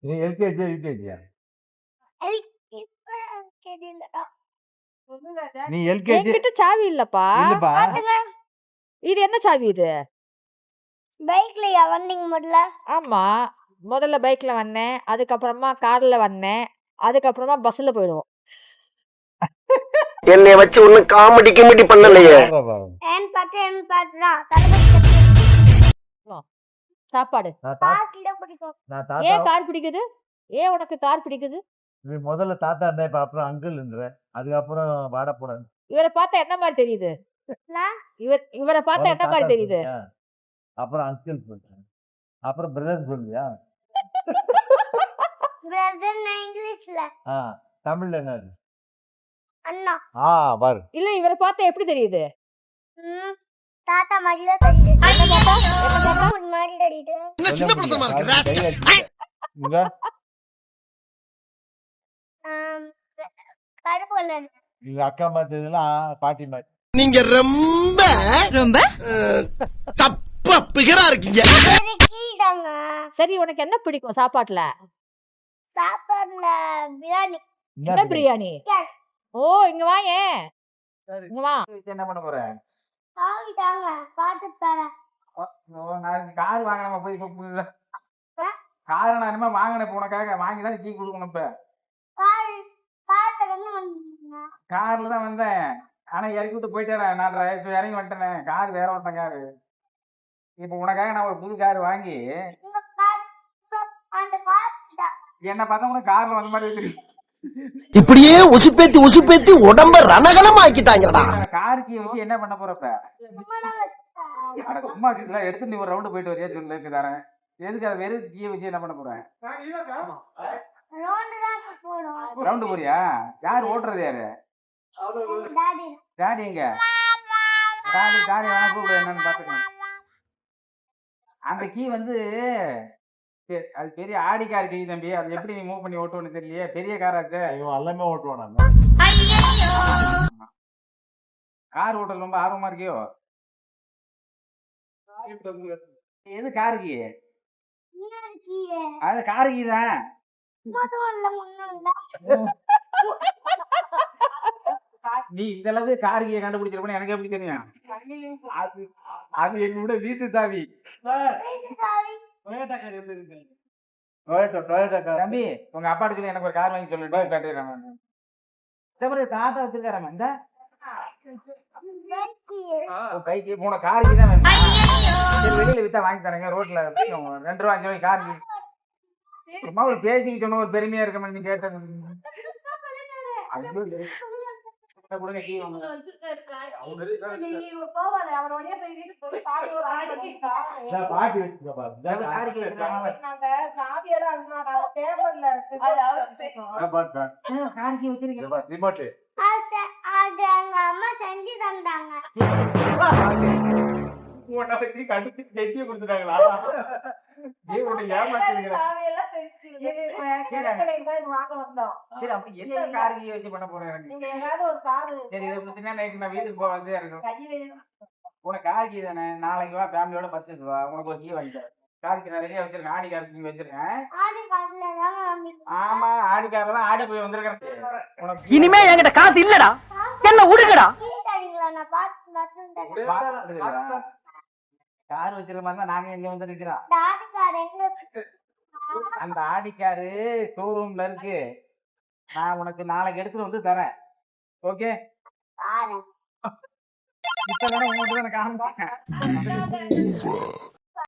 நீ எல்கேஜியா யூகேஜியா? நீ எல்கேஜி என்கிட்ட சாவி இல்லப்பா. இல்லப்பா. இது என்ன சாவி இது? பைக்லயா வந்தீங்க முதல்ல? ஆமா, முதல்ல பைக்ல வந்தேன், அதுக்கப்புறமா கார்ல வந்தேன், அதுக்கப்புறமா பஸ்ல போயிடுவோம். என்னைய வச்சு ஒன்னும் காமெடி கிமெடி பண்ணலையே. ஏன் பார்த்துதான் சாப்பாடு. கார் பிடிக்கும். நான் ஏன் தாத்தா கார் பிடிக்குது? ஏன் உனக்கு கார் பிடிக்குது? நீ முதல்ல தாத்தா இருந்தேன், இப்ப அப்புறம் அங்கிள் இருந்தேன், அதுக்கப்புறம் வாட போறேன். இவரை பார்த்தா என்ன மாதிரி தெரியுது? நான் இவரை பார்த்தா என்ன மாதிரி தெரியுது? அப்புறம் அங்கிள் சொல்றேன், அப்புறம் பிரதர் சொல்றியா? பிரதர் இங்கிலீஷ்ல தமிழ்ல என்ன? அண்ணா. பாரு. இல்ல, இவரை பார்த்தா எப்படி தெரியுது? தாத்தா மாதிரில தெரியுது. மாதிரி தெரியுது. சின்ன படமா இருக்கு. கருப்பு கலர். எங்க அக்கா பார்த்ததுலாம் பாட்டி மாதிரி. நீங்க ரொம்ப ரொம்ப தப்பா பிகரா இருக்கீங்க. கீடாங்க. சரி, உனக்கு என்ன பிடிக்கும் சாப்பாட்டுல? சாப்பாடுல பிரியாணி. என்ன பிரியாணி? ஓ, இங்க வா. ஏன் இங்க வா. என்ன பண்ண போற? ஆகிட்டாங்க, பாத்து தரேன். நாளைக்கு கார் வாங்கினமா போய் கார் நான் வாங்கினேன், உனக்காக வாங்கி தான் கீ கொடுக்கணும். இப்ப கார்ல தான் வந்தேன், ஆனா இறக்கி விட்டு போயிட்டேன். நான் இறங்கி வந்துட்டேன். கார் வேற ஒருத்தன் காரு. இப்ப உனக்காக நான் ஒரு புது கார் வாங்கி என்ன பார்த்தா உனக்கு கார்ல வந்த மாதிரி தெரியும். இப்படியே உசுப்பேத்தி உடம்ப ரணகலம் ஆக்கிட்டாங்கடா. கார் கீ வச்சு என்ன பண்ண போறப்ப? சும்மா எடுத்து நீ ஒரு ரவுண்டு போயிட்டு வரியா சொல்லு தரேன். எதுக்கு அதை வெறும் கீ வச்சு என்ன பண்ண போறேன்? ரவுண்டு போறியா? யார் ஓட்டுறது? யாரு? டாடி எங்க? டாடி வேணா கூப்பிடு, என்னன்னு பாத்துக்கலாம். அந்த கீ வந்து அது பெரிய ஆடி கார் கீ தம்பி. அது எப்படி நீ மூவ் பண்ணி ஓட்டுவோன்னு தெரியலையே. பெரிய காராச்சு. எல்லாமே ஓட்டுவோம். கார் ஓட்டுறது ரொம்ப ஆர்வமா இருக்கியோ? எது கார் கீ? அது கார் கீ தான். நீ இந்த அளவுக்கு கார் கீயை கண்டுபிடிச்சிருப்ப எனக்கு எப்படி தெரியும்? அது என்னோட வீட்டு சாவி. தம்பி, உங்க அப்பாட்ட சொல்லி எனக்கு ஒரு கார் வாங்கி சொல்லிட்டு தாத்தா வச்சிருக்காராம இந்த கைக்கு போன காருக்கு தான் வெளியில வித்தா வாங்கி தரேங்க. ரோட்ல 2 ரூபா 5 ரூபாய் கார். சும்மா ஒரு பேசிக்கு சொன்ன ஒரு பெருமையா இருக்க மாதிரி நீ கேட்ட கொடுங்க கீ வாங்க. பாட்டி வச்சிருக்கேன். அது எங்க அம்மா செஞ்சு தந்தாங்க. கடுத்து செஞ்சு கொடுத்துட்டாங்களா? உனக்கு கார் கீ தானே, நாளைக்கு வா ஃபேமிலியோட பர்ச்சேஸ் வா, உனக்கு ஒரு கீ வாங்கிட்டேன். காருக்கு நான் ரெடியா வச்சிருக்கேன். ஆடி காருக்கு வச்சிருக்கேன். ஆமா, ஆடி கார்ல தான் ஆடி போய் வந்திருக்கேன். இனிமே என்கிட்ட காசு இல்லடா, என்ன உடுங்கடா. கார் வச்சிருக்க மாதிரி தான் நாங்க இங்க வந்து நிக்கிறோம். அந்த ஆடிக்காரு ஷோரூம்ல இருக்கு. நான் உனக்கு நாளைக்கு எடுத்துட்டு வந்து தரேன். ஓகே? இப்ப உங்ககிட்ட காணும்.